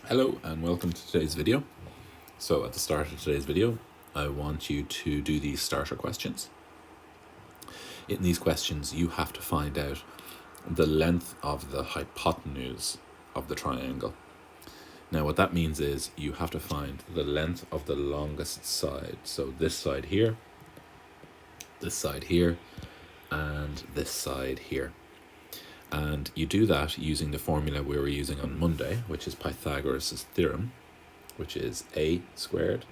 Hello and welcome to today's video. So at the start of today's video, I want you to do these starter questions. In these questions, you have to find out the length of the hypotenuse of the triangle. Now what that means is you have to find the length of the longest side. So this side here, and this side here. And you do that using the formula we were using on Monday, which is Pythagoras Theorem, which is a squared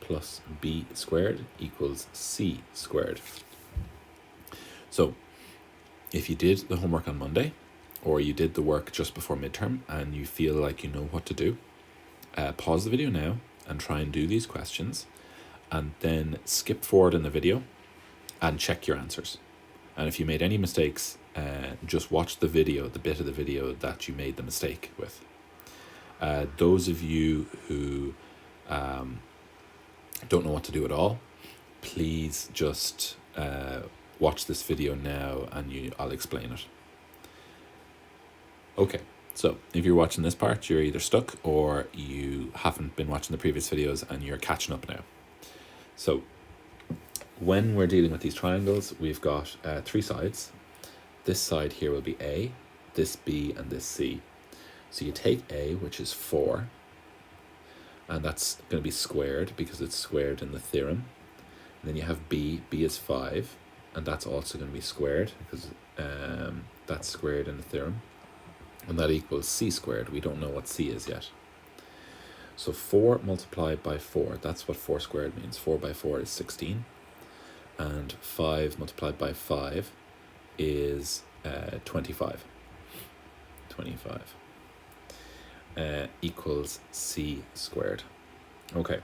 plus b squared equals c squared. So if you did the homework on Monday, or you did the work just before midterm and you feel like you know what to do, pause the video now and try and do these questions, and then skip forward in the video and check your answers. And if you made any mistakes, just watch the video, the bit of the video that you made the mistake with. Those of you who don't know what to do at all, please just watch this video now and I'll explain it. Okay, so if you're watching this part, you're either stuck or you haven't been watching the previous videos and you're catching up now. So when we're dealing with these triangles, we've got three sides. This side here will be A, this B, and this C. So you take A, which is 4, and that's going to be squared because it's squared in the theorem. And then you have B, B is 5, and that's also going to be squared because that's squared in the theorem. And that equals C squared. We don't know what C is yet. So 4 multiplied by 4, that's what 4 squared means. 4 by 4 is 16. And 5 multiplied by 5 is 25. 25 equals c squared. Okay,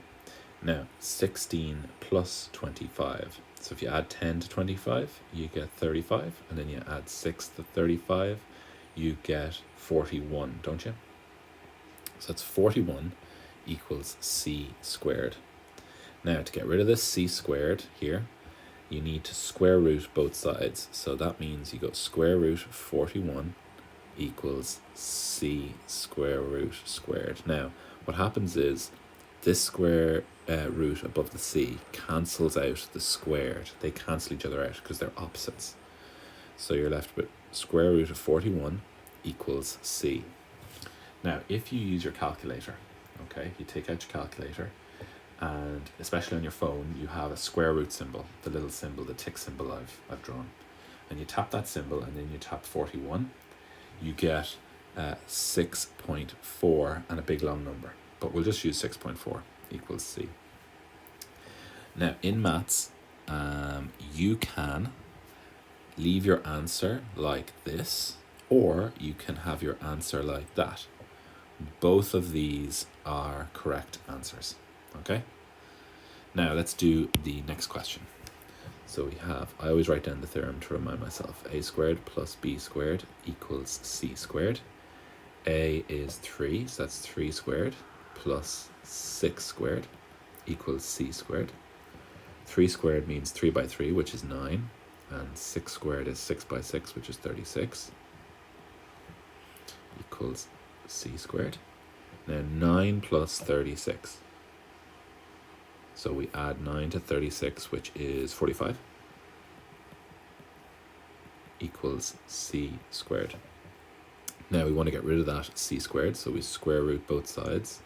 now 16 plus 25. So if you add 10 to 25, you get 35. And then you add 6 to 35, you get 41, don't you? So that's 41 equals c squared. Now to get rid of this c squared here, you need to square root both sides. So that means you go square root 41 equals c square root squared. Now, what happens is this square root above the c cancels out the squared. They cancel each other out because they're opposites. So you're left with square root of 41 equals c. Now, if you use your calculator, okay, you take out your calculator, and especially on your phone, you have a square root symbol, the little symbol, the tick symbol I've drawn. And you tap that symbol and then you tap 41. You get 6.4 and a big long number. But we'll just use 6.4 equals C. Now in maths, you can leave your answer like this, or you can have your answer like that. Both of these are correct answers. Okay, now let's do the next question. So we have, I always write down the theorem to remind myself, a squared plus b squared equals c squared. A is 3, so that's 3 squared plus 6 squared equals c squared. 3 squared means 3 by 3, which is 9, and 6 squared is 6 by 6, which is 36, equals c squared. Now 9 plus 36. So we add 9 to 36, which is 45, equals c squared. Now we want to get rid of that c squared, so we square root both sides.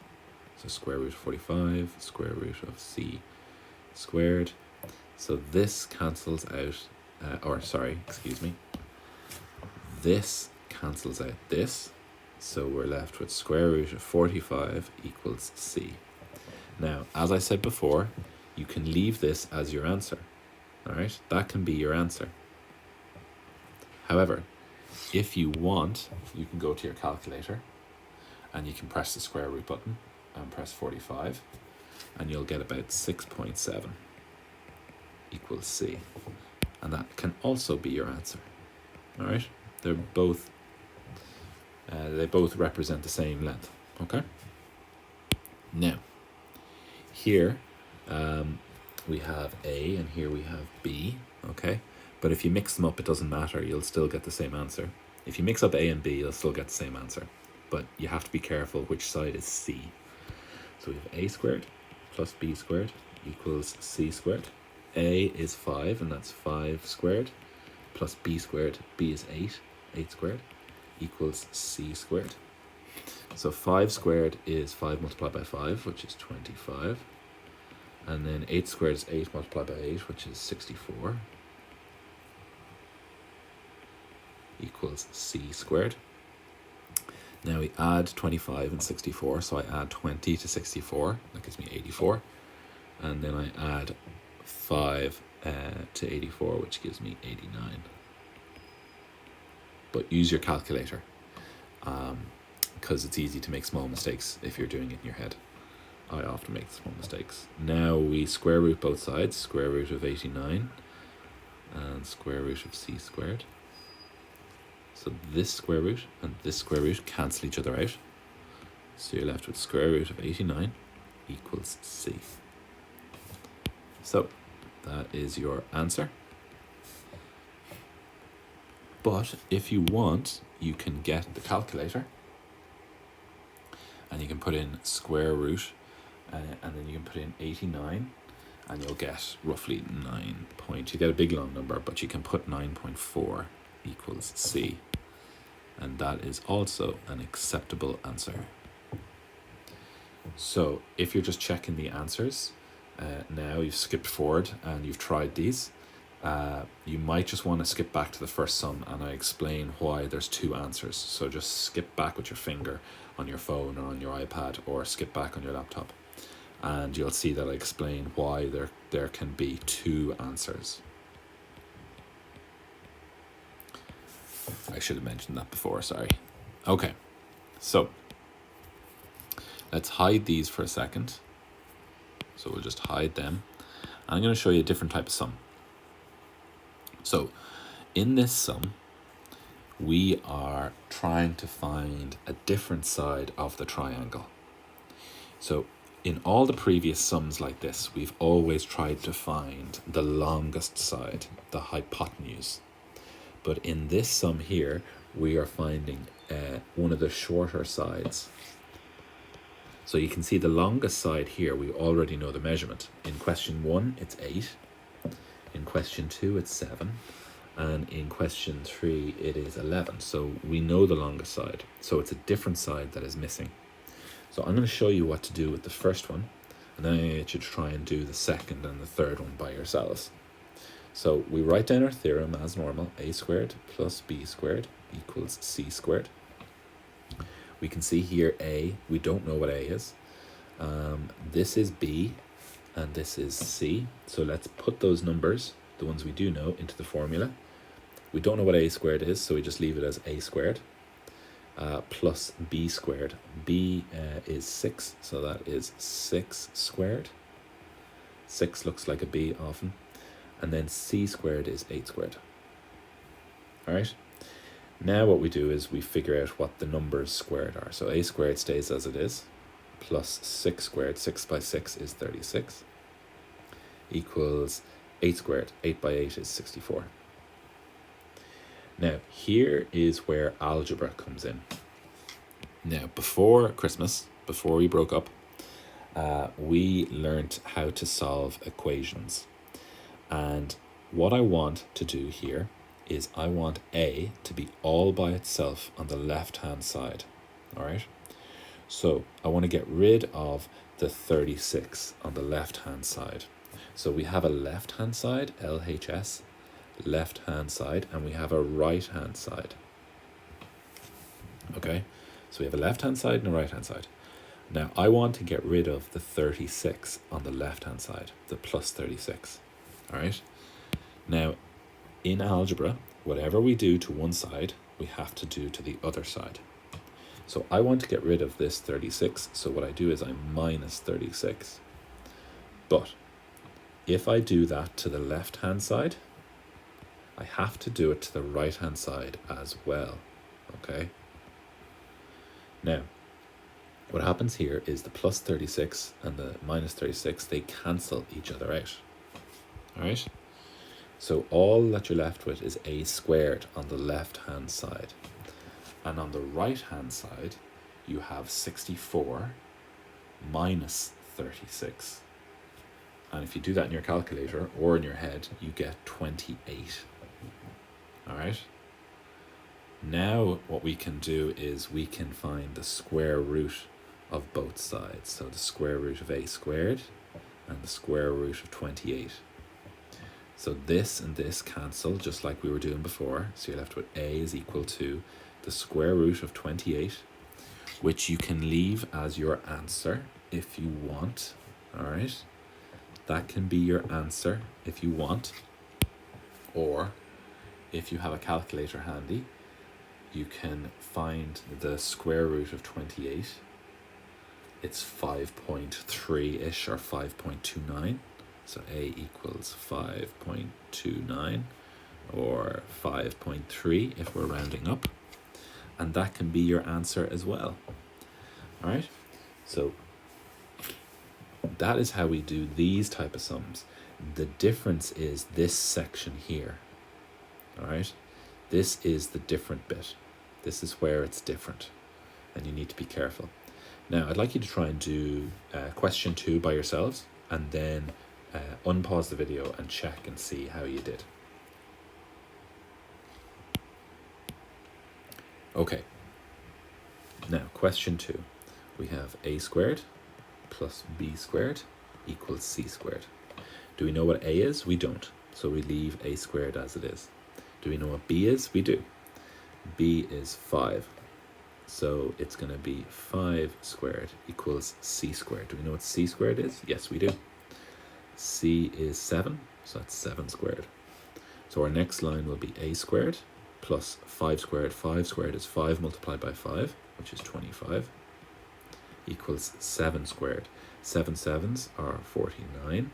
So square root of 45, square root of c squared. So this cancels out, this cancels out this. So we're left with square root of 45 equals c. Now, as I said before, you can leave this as your answer. All right, that can be your answer. However, if you want, you can go to your calculator and you can press the square root button and press 45, and you'll get about 6.7 equals C. And that can also be your answer. All right, they're both, they both represent the same length. Okay. Now, here we have A and here we have B, okay? But if you mix them up, it doesn't matter. You'll still get the same answer. If you mix up A and B, you'll still get the same answer. but you have to be careful which side is c. So we have a squared plus b squared equals c squared. A is 5, and that's 5 squared, plus b squared, b is 8, 8 squared, equals c squared. So 5 squared is 5 multiplied by 5, which is 25. And then 8 squared is 8 multiplied by 8, which is 64, equals c squared. Now we add 25 and 64, so I add 20 to 64, that gives me 84. And then I add 5 to 84, which gives me 89. But use your calculator, because it's easy to make small mistakes if you're doing it in your head. I often make small mistakes. Now we square root both sides, square root of 89 and square root of c squared. So this square root and this square root cancel each other out. So you're left with square root of 89 equals c. So that is your answer. But if you want, you can get the calculator and you can put in square root and then you can put in 89 and you'll get roughly 9 point. You get a big long number, but you can put 9.4 equals c. And that is also an acceptable answer. So if you're just checking the answers, now you've skipped forward and you've tried these, you might just want to skip back to the first sum and I explain why there's 2 answers. So just skip back with your finger on your phone or on your iPad, or skip back on your laptop, and you'll see that I explain why there can be 2 answers. I should have mentioned that before, sorry. Okay, so let's hide these for a second. So we'll just hide them. I'm going to show you a different type of sum. So in this sum, we are trying to find a different side of the triangle. So in all the previous sums like this, we've always tried to find the longest side, the hypotenuse. But in this sum here, we are finding one of the shorter sides. So you can see the longest side here, we already know the measurement. In question 1, it's 8. In question 2, it's 7. And in question 3, it is 11. So we know the longest side. So it's a different side that is missing. So I'm going to show you what to do with the first one, and then I'm going to get you to try and do the second and the third one by yourselves. So we write down our theorem as normal. A squared plus b squared equals c squared. We can see here a, we don't know what a is. This is b and this is c. So let's put those numbers, the ones we do know, into the formula. We don't know what a squared is, so we just leave it as a squared plus b squared. B is 6, so that is 6 squared. 6 looks like a b often. And then c squared is 8 squared. All right. Now what we do is we figure out what the numbers squared are. So a squared stays as it is, plus 6 squared, 6 by 6 is 36, equals 8 squared, 8 by 8 is 64. Now here is where algebra comes in. Now before Christmas, before we broke up, we learnt how to solve equations. And what I want to do here is I want a to be all by itself on the left-hand side, all right? So I want to get rid of the 36 on the left-hand side. So we have a left-hand side, LHS, left-hand side, and we have a right-hand side, okay? So we have a left-hand side and a right-hand side. Now I want to get rid of the 36 on the left-hand side, the plus 36. All right. Now, in algebra, whatever we do to one side, we have to do to the other side. So I want to get rid of this 36. So what I do is I minus 36. But if I do that to the left-hand side, I have to do it to the right-hand side as well. Okay. Now, what happens here is the plus 36 and the minus 36, they cancel each other out. All right, so all that you're left with is a squared on the left-hand side. And on the right-hand side, you have 64 minus 36. And if you do that in your calculator or in your head, you get 28. All right? Now what we can do is we can find the square root of both sides. So the square root of a squared and the square root of 28. So this and this cancel just like we were doing before. So you're left with a is equal to the square root of 28, which you can leave as your answer if you want. All right? That can be your answer if you want. Or if you have a calculator handy, you can find the square root of 28. It's 5.3-ish or 5.29. So a equals 5.29 or 5.3 if we're rounding up. And that can be your answer as well. All right? So that is how we do these type of sums. The difference is this section here. All right? This is the different bit. This is where it's different. And you need to be careful. Now, I'd like you to try and do question 2 by yourselves, and then unpause the video and check and see how you did. Okay. Now, question 2. We have a squared plus b squared equals c squared. Do we know what a is? We don't. So we leave a squared as it is. Do we know what b is? We do. B is 5. So it's going to be 5 squared equals c squared. Do we know what c squared is? Yes, we do. C is 7, so that's 7 squared. So our next line will be a squared plus 5 squared. 5 squared is 5 multiplied by 5, which is 25, equals 7 squared. 7 sevens are 49.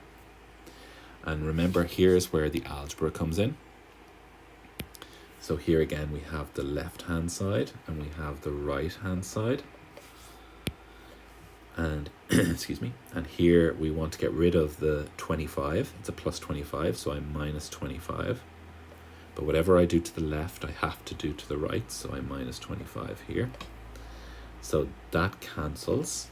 And remember, here's where the algebra comes in. So here again, we have the left-hand side and we have the right-hand side. And, excuse me, and here we want to get rid of the 25. It's a plus 25, so I'm minus 25. But whatever I do to the left, I have to do to the right, so I'm minus 25 here. So that cancels.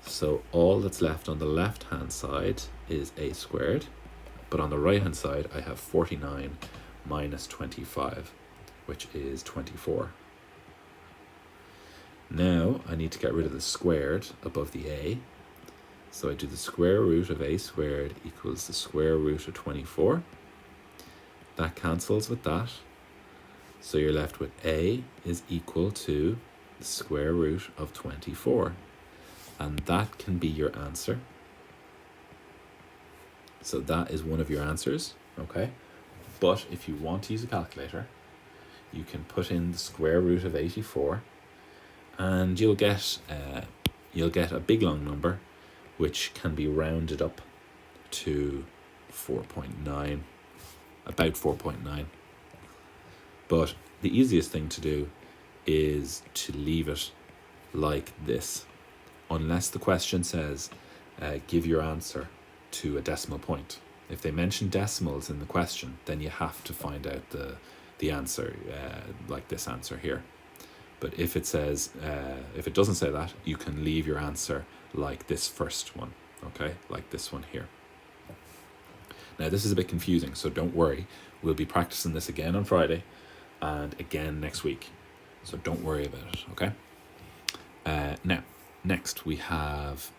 So all that's left on the left-hand side is a squared. But on the right-hand side, I have 49 minus 25, which is 24. Now I need to get rid of the squared above the a. So I do the square root of a squared equals the square root of 24. That cancels with that. So you're left with a is equal to the square root of 24. And that can be your answer. So that is one of your answers, okay? But if you want to use a calculator, you can put in the square root of 84 and you'll get a big long number which can be rounded up to 4.9, about 4.9. But the easiest thing to do is to leave it like this, unless the question says give your answer to a decimal point. If they mention decimals in the question, then you have to find out the answer, like this answer here. But if it says, if it doesn't say that, you can leave your answer like this first one, okay? Like this one here. Now this is a bit confusing, so don't worry. We'll be practicing this again on Friday and again next week. So don't worry about it, okay? Now, next we have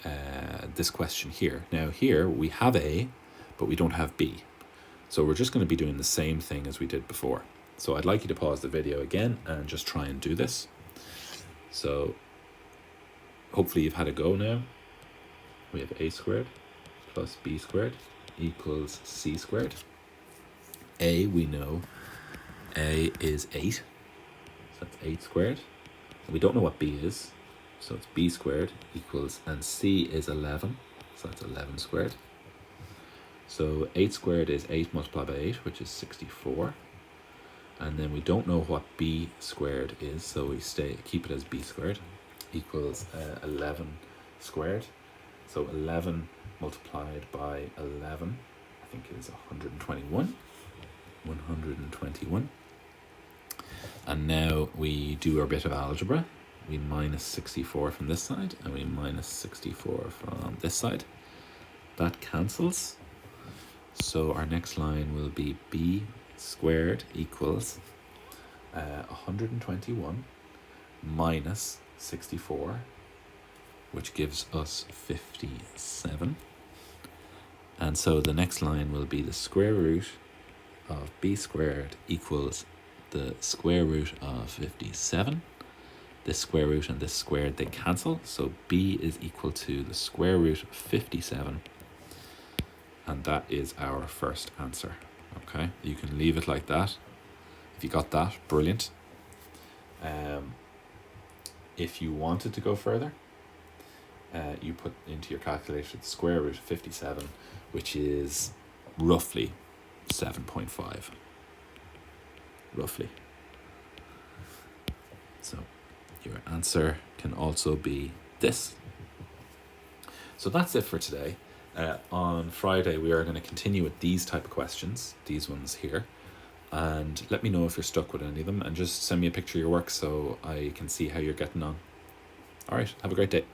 this question here. Now here we have A, but we don't have B. So we're just going to be doing the same thing as we did before. So I'd like you to pause the video again and just try and do this. So hopefully you've had a go now. We have a squared plus b squared equals c squared. A, we know a is 8. So that's 8 squared. We don't know what b is. So it's b squared equals, and c is 11. So that's 11 squared. So 8 squared is 8 multiplied by 8, which is 64. And then we don't know what b squared is, so we keep it as b squared equals 11 squared. So 11 multiplied by 11, I think is 121. 121. And now we do our bit of algebra. we minus 64 from this side, and we minus 64 from this side. That cancels. So our next line will be b squared equals 121 minus 64, which gives us 57. And so the next line will be the square root of b squared equals the square root of 57. This square root and this squared, they cancel. So b is equal to the square root of 57. And that is our first answer. Okay, you can leave it like that. If you got that, brilliant. If you wanted to go further, you put into your calculator the square root of 57, which is roughly 7.5. Roughly. So your answer can also be this. So that's it for today. On Friday, we are going to continue with these type of questions, these ones here. And let me know if you're stuck with any of them, and just send me a picture of your work so I can see how you're getting on. All right, have a great day.